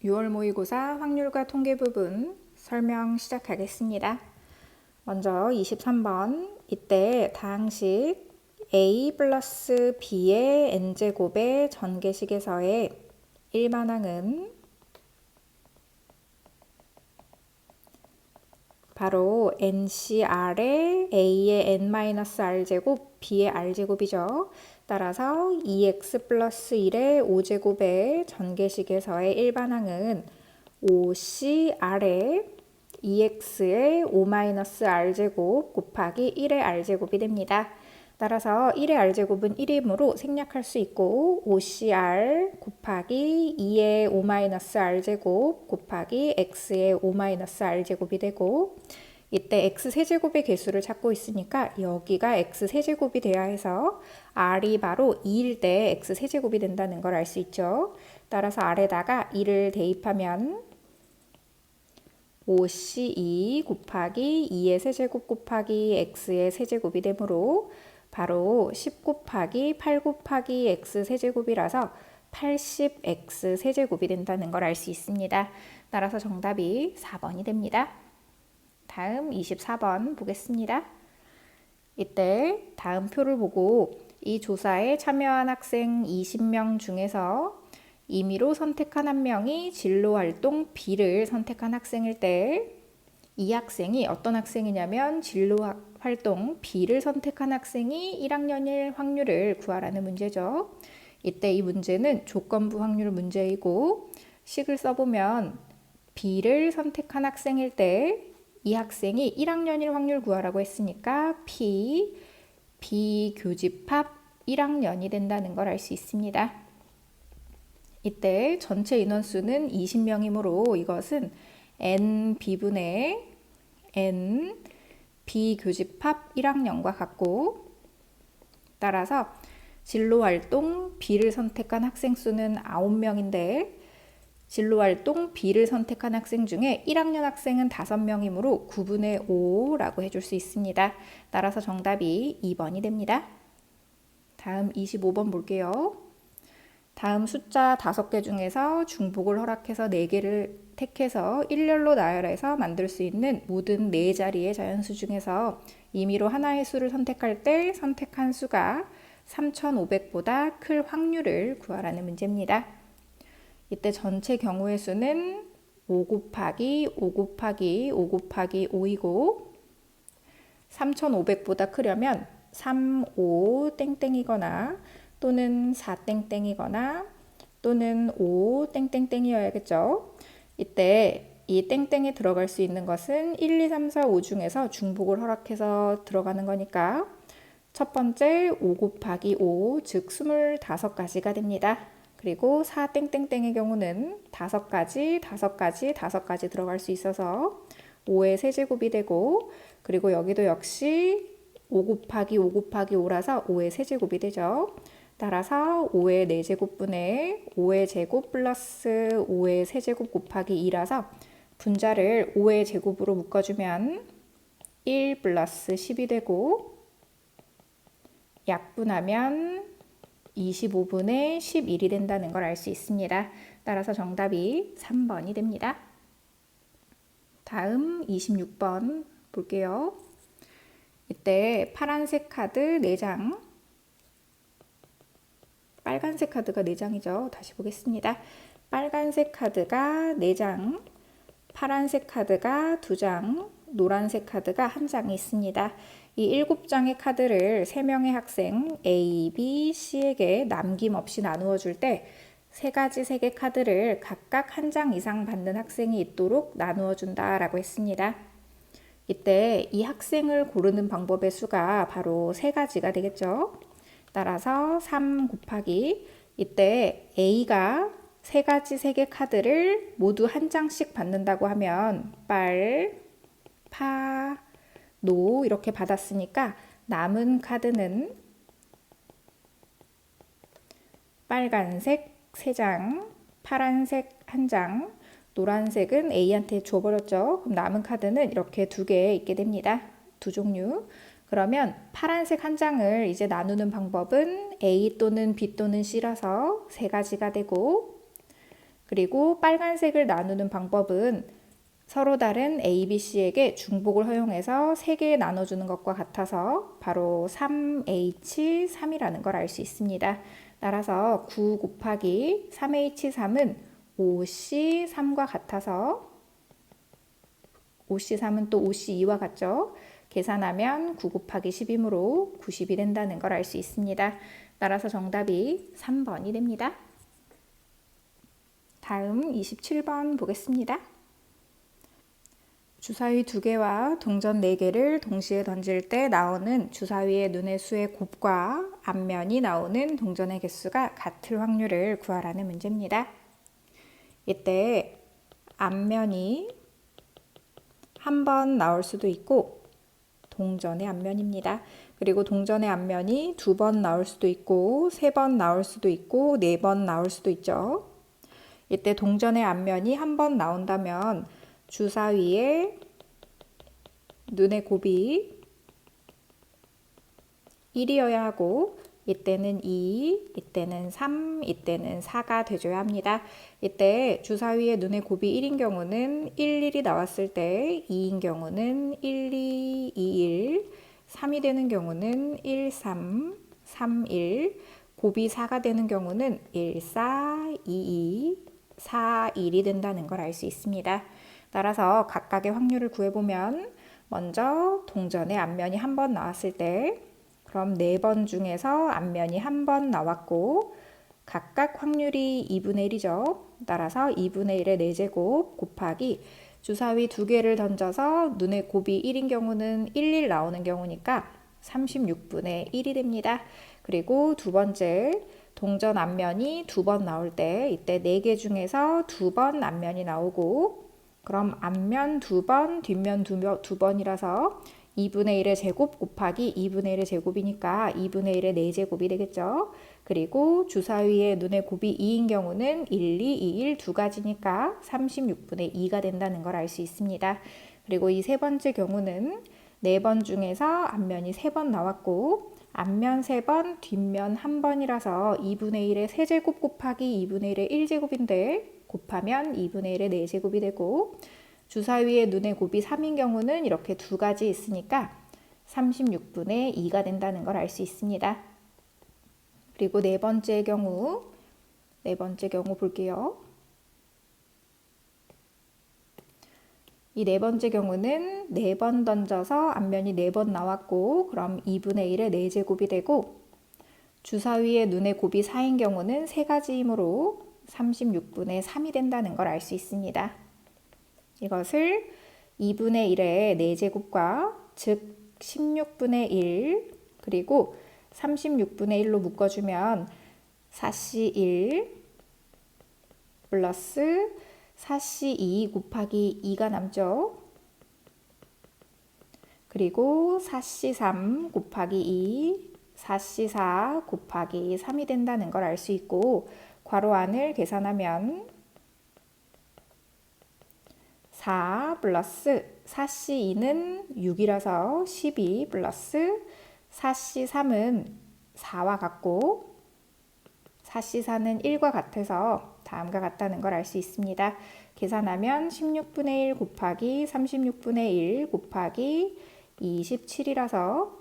6월 모의고사 확률과 통계 부분 설명 시작하겠습니다. 먼저 23번 이때 다항식 a 플러스 b의 n제곱의 전개식에서의 일반항은 바로 ncr의 a의 n-r제곱 b의 r제곱이죠. 따라서 2x 플러스 1의 5제곱의 전개식에서의 일반항은 5cr의 2x의 5-r제곱 곱하기 1의 r제곱이 됩니다. 따라서 1의 r제곱은 1이므로 생략할 수 있고 5cr 곱하기 2의 5-r제곱 곱하기 x의 5-r제곱이 되고 이때 x세제곱의 개수를 찾고 있으니까 여기가 x세제곱이 돼야 해서 r이 바로 2일 때 x세제곱이 된다는 걸 알 수 있죠. 따라서 r에다가 2를 대입하면 5c2 곱하기 2의 세제곱 곱하기 x의 세제곱이 되므로 바로 10 곱하기 8 곱하기 x 세제곱이라서 80x 세제곱이 된다는 걸 알 수 있습니다. 따라서 정답이 4번이 됩니다. 다음 24번 보겠습니다. 이때 다음 표를 보고 이 조사에 참여한 학생 20명 중에서 임의로 선택한 한 명이 진로활동 B를 선택한 학생일 때 이 학생이 어떤 학생이냐면 진로활동 B를 선택한 학생이 1학년일 확률을 구하라는 문제죠. 이때 이 문제는 조건부 확률 문제이고 식을 써보면 B를 선택한 학생일 때 이 학생이 1학년일 확률 구하라고 했으니까 P, 비교집합 1학년이 된다는 걸 알 수 있습니다. 이때 전체 인원수는 20명이므로 이것은 n 비분의 n 비교집합 1학년과 같고 따라서 진로활동 B를 선택한 학생 수는 9명인데 진로활동 B를 선택한 학생 중에 1학년 학생은 5명이므로 9분의 5라고 해줄 수 있습니다. 따라서 정답이 2번이 됩니다. 다음 25번 볼게요. 다음 숫자 5개 중에서 중복을 허락해서 4개를 택해서 일렬로 나열해서 만들 수 있는 모든 4자리의 자연수 중에서 임의로 하나의 수를 선택할 때 선택한 수가 3500보다 클 확률을 구하라는 문제입니다. 이때 전체 경우의 수는 5 곱하기 5 곱하기 5 곱하기 5이고 3500보다 크려면 3, 5 땡땡이거나 또는 4 땡땡이거나 또는 5 땡땡땡이어야겠죠. 이때 이 땡땡에 들어갈 수 있는 것은 1, 2, 3, 4, 5 중에서 중복을 허락해서 들어가는 거니까 첫 번째 5 곱하기 5, 즉 25가지가 됩니다. 그리고 4 땡땡땡의 경우는 5가지, 5가지, 5가지 들어갈 수 있어서 5의 세제곱이 되고 그리고 여기도 역시 5 곱하기 5 곱하기 5라서 5의 세제곱이 되죠. 따라서 5의 4제곱분의 5의 제곱 플러스 5의 세제곱 곱하기 2라서 분자를 5의 제곱으로 묶어주면 1 플러스 10이 되고 약분하면 25분의 11이 된다는 걸 알 수 있습니다. 따라서 정답이 3번이 됩니다. 다음 26번 볼게요. 이때 파란색 카드 4장, 빨간색 카드가 4장이죠. 다시 보겠습니다. 빨간색 카드가 4장, 파란색 카드가 2장, 노란색 카드가 1장이 있습니다. 이 7장의 카드를 3명의 학생 A, B, C에게 남김없이 나누어 줄 때 3가지 3개 카드를 각각 1장 이상 받는 학생이 있도록 나누어 준다라고 했습니다. 이때 이 학생을 고르는 방법의 수가 바로 3가지가 되겠죠. 따라서 3 곱하기 이때 A가 3가지 3개 카드를 모두 1장씩 받는다고 하면 빨, 파, 노 이렇게 받았으니까 남은 카드는 빨간색 3장, 파란색 1장, 노란색은 A한테 줘버렸죠. 그럼 남은 카드는 이렇게 2개 있게 됩니다. 2종류. 그러면 파란색 1장을 이제 나누는 방법은 A 또는 B 또는 C라서 3가지가 되고 그리고 빨간색을 나누는 방법은 서로 다른 A, B, C에게 중복을 허용해서 3개 나눠주는 것과 같아서 바로 3H3이라는 걸 알 수 있습니다. 따라서 9 곱하기 3H3은 5C3과 같아서 5C3은 또 5C2와 같죠? 계산하면 9 곱하기 10이므로 90이 된다는 걸 알 수 있습니다. 따라서 정답이 3번이 됩니다. 다음 27번 보겠습니다. 주사위 2개와 동전 4개를 동시에 던질 때 나오는 주사위의 눈의 수의 곱과 앞면이 나오는 동전의 개수가 같을 확률을 구하라는 문제입니다. 이때 앞면이 한 번 나올 수도 있고 동전의 앞면입니다. 그리고 동전의 앞면이 2번 나올 수도 있고 3번 나올 수도 있고 4번 나올 수도 있죠. 이때 동전의 앞면이 한 번 나온다면 주사위의 눈의 곱이 1이어야 하고 이때는 2, 이때는 3, 이때는 4가 되줘야 합니다. 이때 주사위의 눈의 곱이 1인 경우는 1, 1이 나왔을 때 2인 경우는 1, 2, 2, 1, 3이 되는 경우는 1, 3, 3, 1, 곱이 4가 되는 경우는 1, 4, 2, 2, 4, 1이 된다는 걸 알 수 있습니다. 따라서 각각의 확률을 구해보면 먼저 동전의 앞면이 한 번 나왔을 때 그럼 4번 중에서 앞면이 한 번 나왔고 각각 확률이 2분의 1이죠. 따라서 2분의 1의 4제곱 곱하기 주사위 2개를 던져서 눈의 곱이 1인 경우는 1, 나오는 경우니까 36분의 1이 됩니다. 그리고 두 번째 동전 앞면이 2번 나올 때 이때 4개 중에서 2번 앞면이 나오고 그럼 앞면 2번, 뒷면 2번이라서 2분의 1의 제곱 곱하기 2분의 1의 제곱이니까 2분의 1의 4제곱이 되겠죠. 그리고 주사위의 눈의 곱이 2인 경우는 1, 2, 2, 1 두 가지니까 36분의 2가 된다는 걸 알 수 있습니다. 그리고 이 세 번째 경우는 4번 중에서 앞면이 3번 나왔고 앞면 3번, 뒷면 1번이라서 2분의 1의 세제곱 곱하기 2분의 1의 1제곱인데 곱하면 2분의 1의 4제곱이 되고 주사위의 눈의 곱이 3인 경우는 이렇게 두 가지 있으니까 36분의 2가 된다는 걸 알 수 있습니다. 그리고 네 번째 경우 볼게요. 이 네 번째 경우는 4번 던져서 앞면이 4번 나왔고 그럼 2분의 1의 4제곱이 되고 주사위의 눈의 곱이 4인 경우는 세 가지이므로 36분의 3이 된다는 걸 알 수 있습니다. 이것을 2분의 1의 4제곱과 즉 16분의 1 그리고 36분의 1로 묶어주면 4C1 플러스 4C2 곱하기 2가 남죠. 그리고 4C3 곱하기 2, 4C4 곱하기 3이 된다는 걸 알 수 있고 괄호 안을 계산하면 4 플러스 4C2는 6이라서 12 플러스 4C3은 4와 같고 4C4는 1과 같아서 다음과 같다는 걸 알 수 있습니다. 계산하면 16분의 1 곱하기 36분의 1 곱하기 27이라서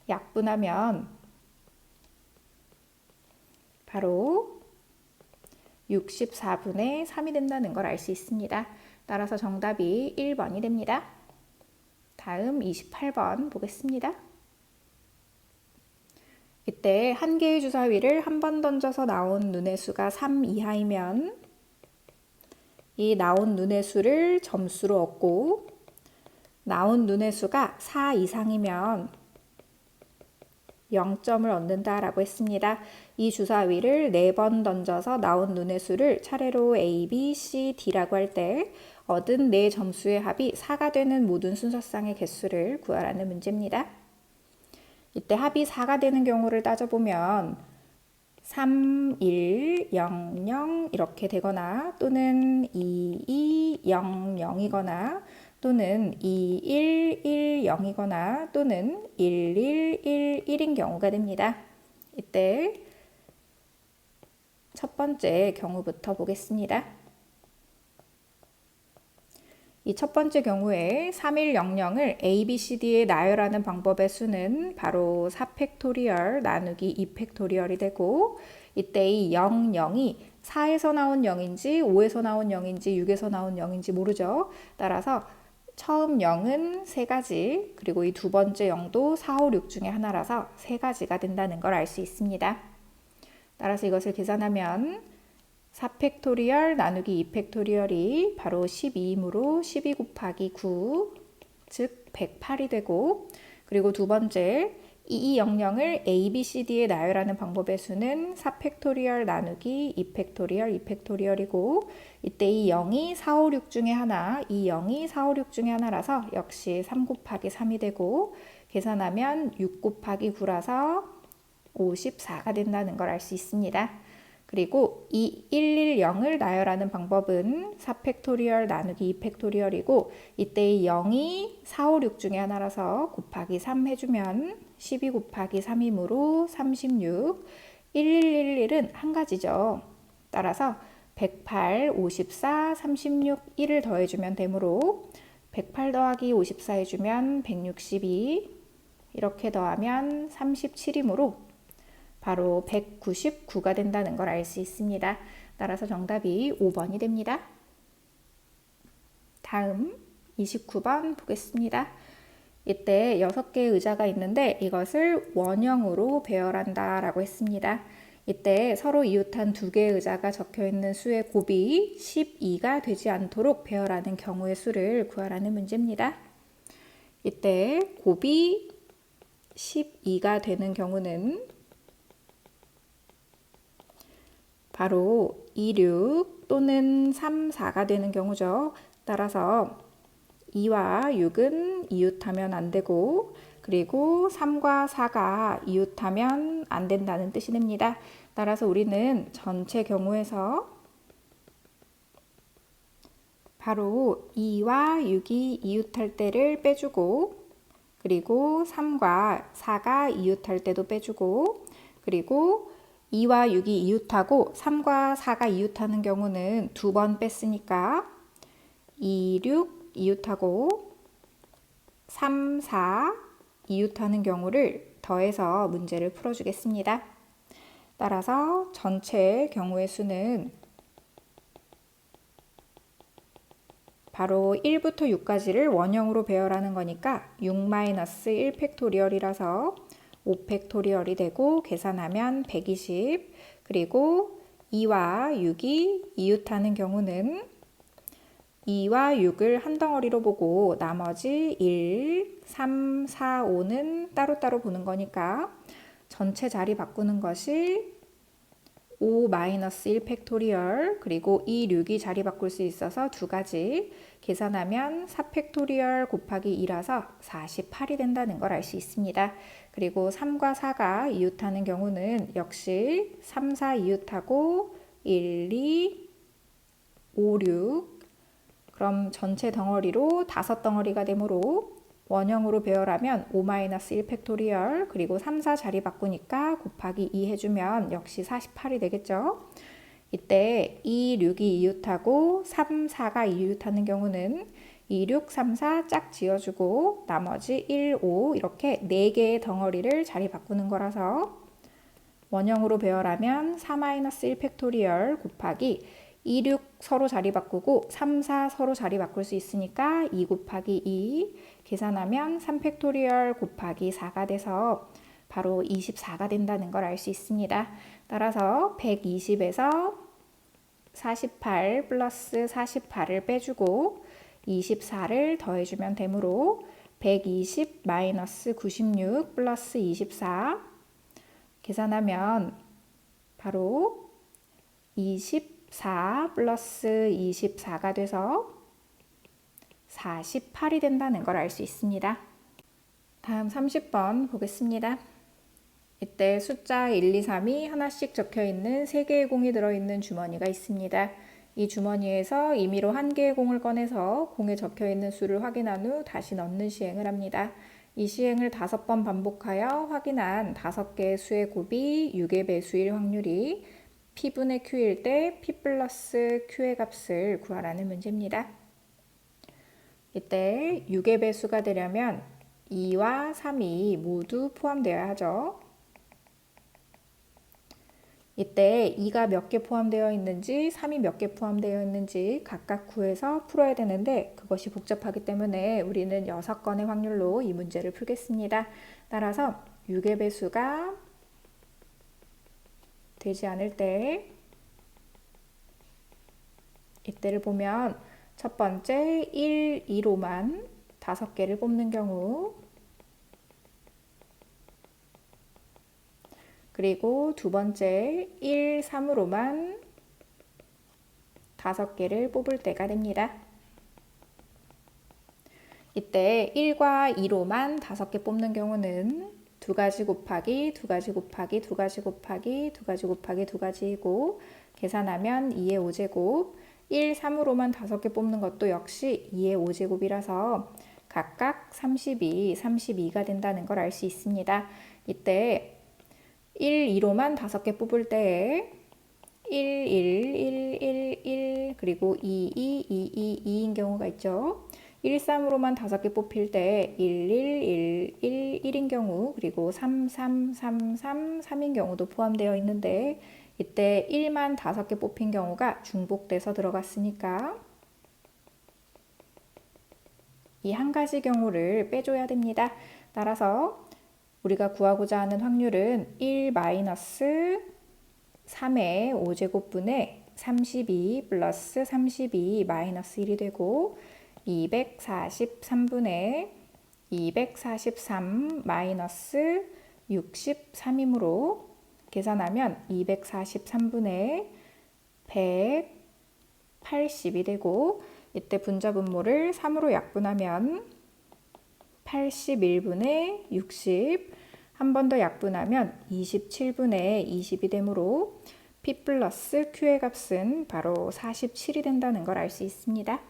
약분하면 바로 64분의 3이 된다는 걸 알 수 있습니다. 따라서 정답이 1번이 됩니다. 다음 28번 보겠습니다. 이때 한 개의 주사위를 한 번 던져서 나온 눈의 수가 3 이하이면 이 나온 눈의 수를 점수로 얻고 나온 눈의 수가 4 이상이면 0점을 얻는다라고 했습니다. 이 주사위를 4번 던져서 나온 눈의 수를 차례로 A, B, C, D라고 할 때 얻은 4점수의 합이 4가 되는 모든 순서쌍의 개수를 구하라는 문제입니다. 이때 합이 4가 되는 경우를 따져보면 3, 1, 0, 0 이렇게 되거나 또는 2, 2, 0, 0이거나 또는 2, 1, 1, 0이거나 또는 1, 1, 1, 1인 경우가 됩니다. 이때 첫 번째 경우부터 보겠습니다. 이 첫 번째 경우에 3100을 ABCD에 나열하는 방법의 수는 바로 4팩토리얼 나누기 2팩토리얼이 되고, 이때 이 00이 4에서 나온 0인지 5에서 나온 0인지 6에서 나온 0인지 모르죠. 따라서 처음 0은 3가지, 그리고 이 두 번째 0도 4, 5, 6 중에 하나라서 3가지가 된다는 걸 알 수 있습니다. 따라서 이것을 계산하면 4팩토리얼 나누기 2팩토리얼이 바로 12이므로 12 곱하기 9, 즉 108이 되고, 그리고 두 번째 2200을 ABCD에 나열하는 방법의 수는 4팩토리얼 나누기 2팩토리얼 2팩토리얼이고, 이때 이 0이 4, 5, 6 중에 하나, 이 0이 4, 5, 6 중에 하나라서 역시 3 곱하기 3이 되고, 계산하면 6 곱하기 9라서 54가 된다는 걸 알 수 있습니다. 그리고 이 110을 나열하는 방법은 4팩토리얼 나누기 2팩토리얼이고, 이때 이 0이 4, 5, 6 중에 하나라서 곱하기 3 해주면 12 곱하기 3이므로 36, 1111은 한 가지죠. 따라서 108, 54, 36, 1을 더해주면 되므로 108 더하기 54 해주면 162, 이렇게 더하면 37이므로 바로 199가 된다는 걸 알 수 있습니다. 따라서 정답이 5번이 됩니다. 다음 29번 보겠습니다. 이때 6개의 의자가 있는데 이것을 원형으로 배열한다 라고 했습니다. 이때 서로 이웃한 2개의 의자가 적혀있는 수의 곱이 12가 되지 않도록 배열하는 경우의 수를 구하라는 문제입니다. 이때 곱이 12가 되는 경우는 바로 26 또는 3, 4가 되는 경우죠. 따라서 2와 6은 이웃하면 안 되고, 그리고 3과 4가 이웃하면 안 된다는 뜻이 됩니다. 따라서 우리는 전체 경우에서 바로 2와 6이 이웃할 때를 빼주고, 그리고 3과 4가 이웃할 때도 빼주고, 그리고 2와 6이 이웃하고 3과 4가 이웃하는 경우는 2번 뺐으니까 2, 6 이웃하고 3, 4 이웃하는 경우를 더해서 문제를 풀어주겠습니다. 따라서 전체 경우의 수는 바로 1부터 6까지를 원형으로 배열하는 거니까 6-1팩토리얼이라서 5팩토리얼이 되고, 계산하면 120, 그리고 2와 6이 이웃하는 경우는 2와 6을 한 덩어리로 보고 나머지 1, 3, 4, 5는 따로따로 보는 거니까 전체 자리 바꾸는 것이 5-1팩토리얼, 그리고 2, 6이 자리 바꿀 수 있어서 2가지, 계산하면 4팩토리얼 곱하기 2라서 48이 된다는 걸 알 수 있습니다. 그리고 3과 4가 이웃하는 경우는 역시 3, 4 이웃하고 1, 2, 5, 6, 그럼 전체 덩어리로 5덩어리가 되므로 원형으로 배열하면 5-1팩토리얼, 그리고 3, 4 자리 바꾸니까 곱하기 2 해주면 역시 48이 되겠죠. 이때 2, 6이 이웃하고 3, 4가 이웃하는 경우는 2, 6, 3, 4 짝 지어주고 나머지 1, 5 이렇게 4개의 덩어리를 자리 바꾸는 거라서 원형으로 배열하면 4-1팩토리얼 곱하기 2, 6 서로 자리 바꾸고 3, 4 서로 자리 바꿀 수 있으니까 2 곱하기 2 계산하면 3팩토리얼 곱하기 4가 돼서 바로 24가 된다는 걸 알 수 있습니다. 따라서 120에서 48 플러스 48을 빼주고 24를 더해주면 되므로 120 마이너스 96 플러스 24 계산하면 바로 24 플러스 24가 돼서 48이 된다는 걸 알 수 있습니다. 다음 30번 보겠습니다. 이때 숫자 1, 2, 3이 하나씩 적혀있는 3개의 공이 들어있는 주머니가 있습니다. 이 주머니에서 임의로 1개의 공을 꺼내서 공에 적혀있는 수를 확인한 후 다시 넣는 시행을 합니다. 이 시행을 5번 반복하여 확인한 5개의 수의 곱이 6의 배수일 확률이 P분의 Q일 때 P 플러스 Q의 값을 구하라는 문제입니다. 이때 6의 배수가 되려면 2와 3이 모두 포함되어야 하죠. 이때 2가 몇 개 포함되어 있는지 3이 몇 개 포함되어 있는지 각각 구해서 풀어야 되는데 그것이 복잡하기 때문에 우리는 6건의 확률로 이 문제를 풀겠습니다. 따라서 6의 배수가 되지 않을 때 이때를 보면 첫 번째 1, 2로만 5개를 뽑는 경우, 그리고 두 번째 1, 3으로만 5개를 뽑을 때가 됩니다. 이때 1과 2로만 5개 뽑는 경우는 2가지 곱하기 2가지 곱하기 2가지 곱하기 2가지 곱하기 2가지이고 계산하면 2의 5제곱, 1, 3으로만 5개 뽑는 것도 역시 2의 5제곱이라서 각각 32가 된다는 걸 알 수 있습니다. 이때 1, 2로만 5개 뽑을 때에 1, 1 그리고 2, 2인 경우가 있죠. 1, 3으로만 5개 뽑힐 때 1인 경우, 그리고 3인 경우도 포함되어 있는데 이때 1만 5개 뽑힌 경우가 중복돼서 들어갔으니까 이 한 가지 경우를 빼줘야 됩니다. 따라서 우리가 구하고자 하는 확률은 1-3의 5제곱분의 32 플러스 32 마이너스 1이 되고 243분의 243 마이너스 63이므로 계산하면 243분의 180이 되고 이때 분자분모를 3으로 약분하면 81분의 60, 한 번 더 약분하면 27분의 20이 되므로 P 플러스 Q의 값은 바로 47이 된다는 걸 알 수 있습니다.